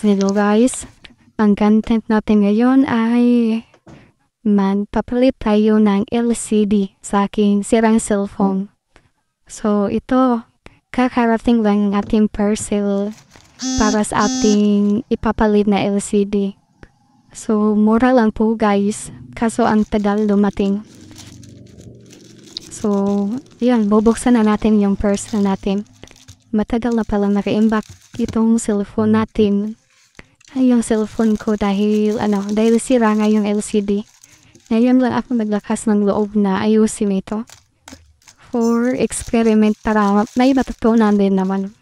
Hello guys, ang content natin ngayon ay magpapalit tayo ng LCD sa aking sirang cellphone. So ito, kakarating lang ng ating parcel para sa ating ipapalit na LCD. So mura lang po guys, kaso ang tagal dumating. So yan, bubuksan na natin yung parcel natin. Matagal na pala naka-imbak itong cellphone natin. Ay, yung cellphone ko dahil sira nga yung LCD. Ngayon lang ako naglakas ng loob na ayusin ito. For experiment para may matutunan din naman.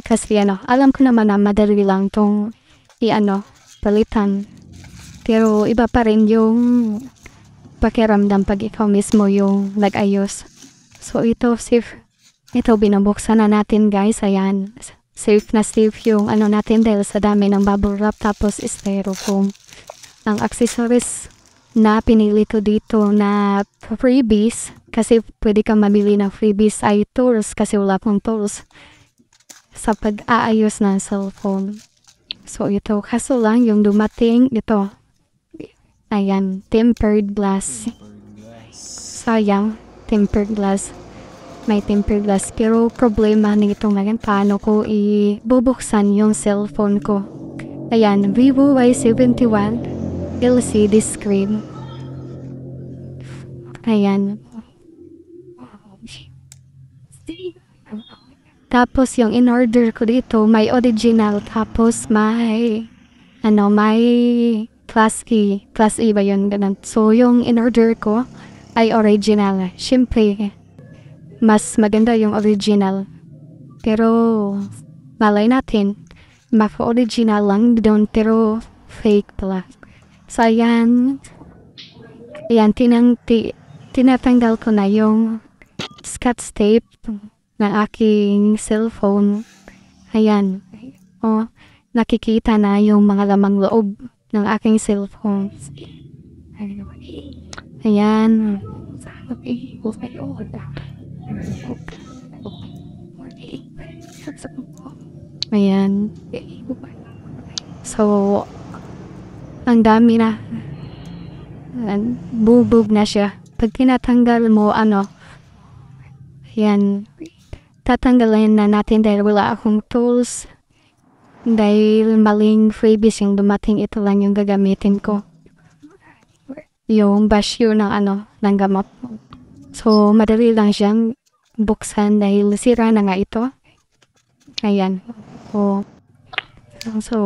Kasi alam ko naman na madali lang tong palitan. Pero iba pa rin yung pakiramdam pag ikaw mismo yung nag-ayos. So ito safe. Ito binubuksan na natin guys, ayan. Safe na safe yung natin dahil sa dami ng bubble wrap tapos styrofoam. Ang accessories na pinili ko dito na freebies, kasi pwede kang mabili ng freebies ay tools kasi wala pong tools sa pag-aayos ng cellphone. So ito, kaso lang yung dumating ito. Ayan, tempered glass. Sayang, tempered glass. May tempered glass. Pero problema nito ngayon, paano ko ibubuksan yung cellphone ko. Ayan, Vivo Y71 LCD screen. Ayan. Tapos yung in-order ko dito, may original. Tapos may class E ba yun? Ganun. So yung in-order ko ay original. Siyempre, mas maganda yung original. Pero, malay natin, maka-original lang doon, pero fake pala. So, ayan, tinatanggal ko na yung scotch tape ng aking cellphone. Ayan. O, nakikita na yung mga lamang loob ng aking cellphone. Ayan. Ayan. So, ang dami na. Bubog na siya. Pag tinatanggal mo, ayan. Tatanggalin na natin dahil wala akong tools. Dahil maling freebies yung dumating, ito lang yung gagamitin ko. Yung basyo ng gamot. So, madali lang siyang buksan dahil sira na nga ito. Ayan. So,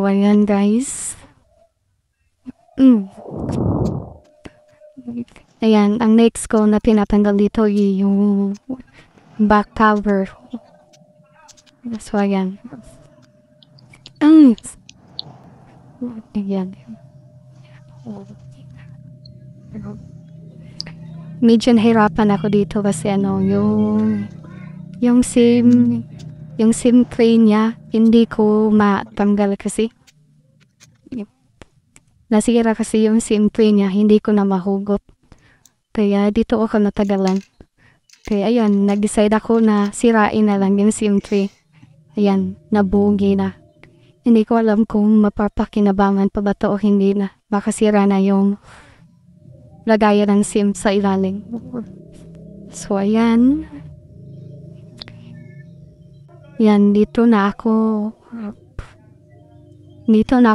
ayan guys. Ayan, ang next ko na tinatanggal dito yung back cover. So, ayan. Ayan. Medyo nahirapan ako dito kasi yung SIM tray niya hindi ko matanggal kasi nasira kasi yung SIM tray niya, hindi ko na mahugot, kaya dito ako natagalan. Kaya ayan, nag-decide ako na sirain na lang yung SIM tray. Ayan, nabugi na. Hindi ko alam kung mapapakinabangan pa ba to o hindi na. Baka sira na yung lagayan ng SIM sa ilalim. So, ayan. Yan, dito na ako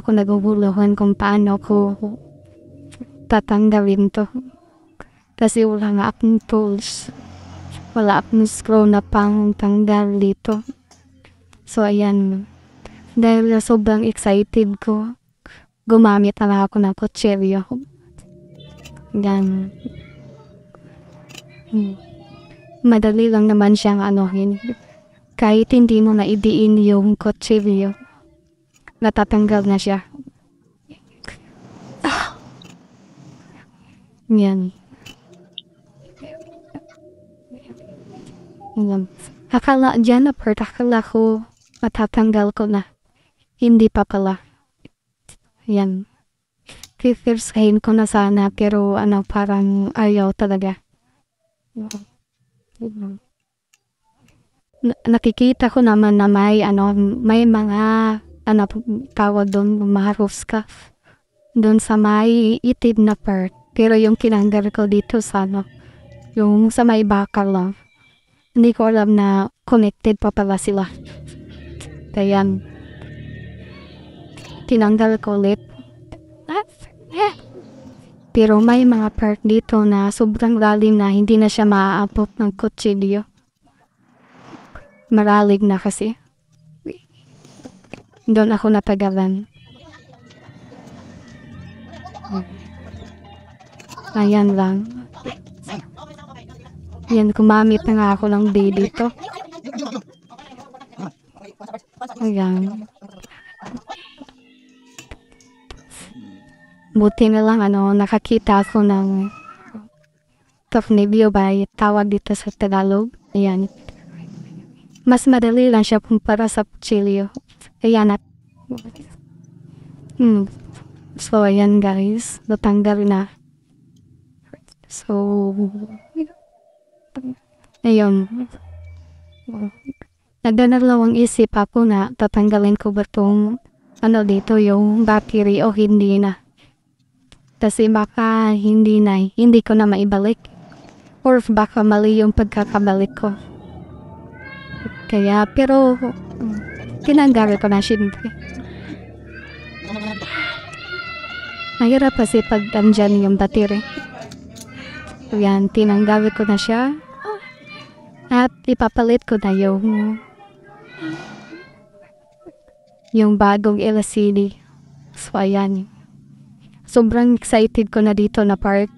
naguguluhan kung paano ko tatanggalin to. Kasi wala nga akong tools. Wala akong screw na pang tanggal dito. So, ayan. Dahil sobrang excited ko, gumamit na ako ng kutsilyo. Yan. Madali lang naman siyang kahit hindi mo na idiin yung kutsilyo, natatanggal na siya. Yan. Akala ko matatanggal ko na. Hindi pa pala. Yan. Pipirsahin ko na sana pero parang ayaw talaga. Nakikita ko naman na may mga ano tawag doon, maharuska. Doon sa may itid na part. Pero yung kinanggal ko dito sa ano, yung sa may bakal lang. Hindi ko alam na connected pa pala sila. Kaya, tinanggal ko ulit. Pero may mga part dito na sobrang lalim na hindi na siya maaabot ng kutsilyo. Maralig na kasi. Doon ako natagalan. Ayan lang. Yan, kumamit na nga ako ng day dito. Ayan. Buti na lang nakakita ako ng tornilyo ba tawag dito sa Tagalog. Ayan. Mas madali lang siya kumpara sa kutsilyo. Ayan at so ayan guys, natanggal na. So ayun. Nagdadalawang isip ako na tatanggalin ko ba tong dito yung battery o hindi na. Kasi baka hindi ko na maibalik. Or baka mali yung pagkakabalik ko. Kaya, pero, tinanggal ko na siyempre. Mahirap kasi pag andyan yung battery. Yan, tinanggal ko na siya. At ipapalit ko na yung bagong LCD. So, ayan. Sobrang excited ko na dito na part.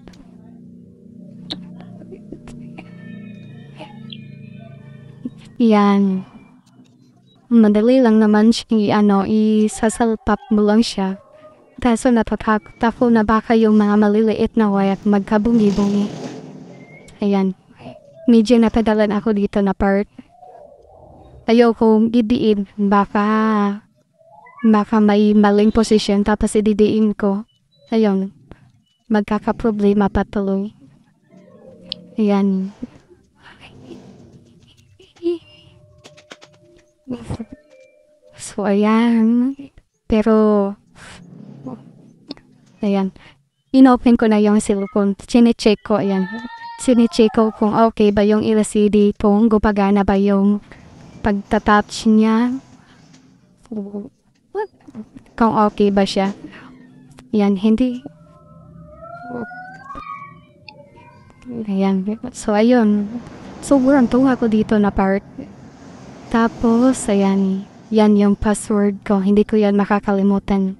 Yan. Madali lang naman siya, isasalpap mo lang siya. Kaso natatakot ako na baka yung mga maliliit na wire magkabungi-bungi. Ayan. Medyo natagalan ako dito na part. Ayokong idiin. Baka may maling position tapos ididiin ko. Ayun. Magkakaproblema patuloy. Ayan. So, ayan. Pero, ayan. Inopen ko na yung silicone. Chinecheck ko, ayan. Chinecheck ko kung okay ba yung LCD, kung gumagana ba yung pagtatouch niya. Kung okay ba siya. Ayan, hindi. Ayan. So, ayun. Sobrang tuwa ko dito na part. Tapos, ayan. Yan yung password ko. Hindi ko yan makakalimutan.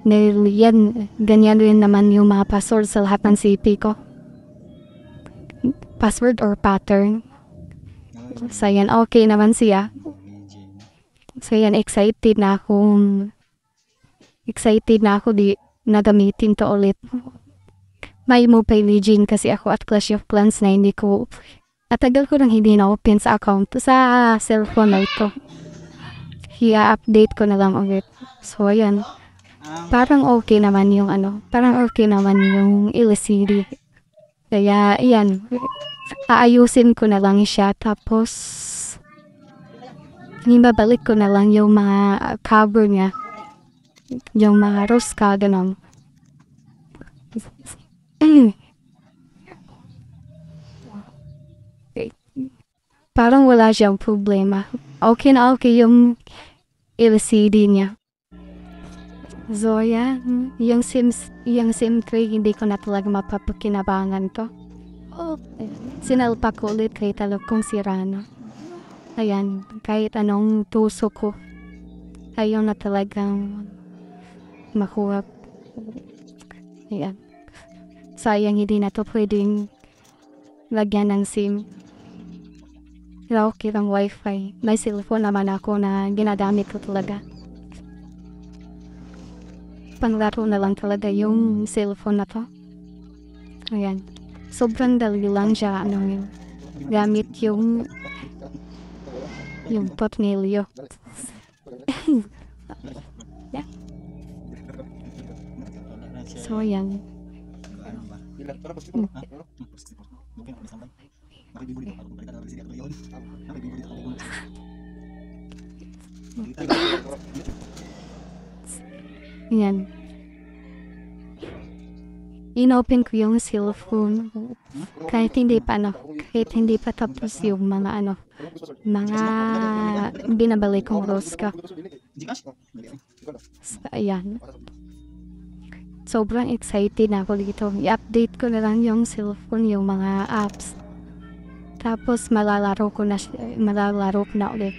Yan, ganyan rin naman yung mga password sa lahat ng CP ko. Password or pattern. So, ayan. Okay naman siya. So, ayan. Excited na ako na gamitin to ulit. May Mobile Legends kasi ako at Clash of Clans na hindi ko tagal ko nang hindi na-open sa account sa cellphone na ito. I-update ko na lang ulit. So, ayan. Parang okay naman yung LCD. Kaya, ayan. Aayusin ko na lang siya. Tapos, ibabalik ko na lang yung mga cover niya. Yung mga rosca, ganun. Parang wala siyang problema. Okay na okay yung LCD niya. So, yan. Yung SIM 3, hindi ko na talaga mapapakinabangan to. Sinalpa ko ulit kahit alam kong sira na. Ayan. Kahit anong tuso ko. Ayaw na talagang makuha. Ayan. Sayang hindi na to pwedeng lagyan ng SIM. Pero okay lang wifi. May cellphone naman ako na ginagamit ko talaga. Panglaro na lang talaga yung cellphone na to. Ayan. Sobrang dali lang siya. Gamit yung tornilyo. Yeah. So, ayan. Yan. Inopen ko yung cellphone. Kahit hindi pa tapos yung mga binabalik kong rosca. Ayan. Sobrang excited na ako dito. I-update ko na lang yung cellphone, yung mga apps. Tapos malalaro ko na ulit.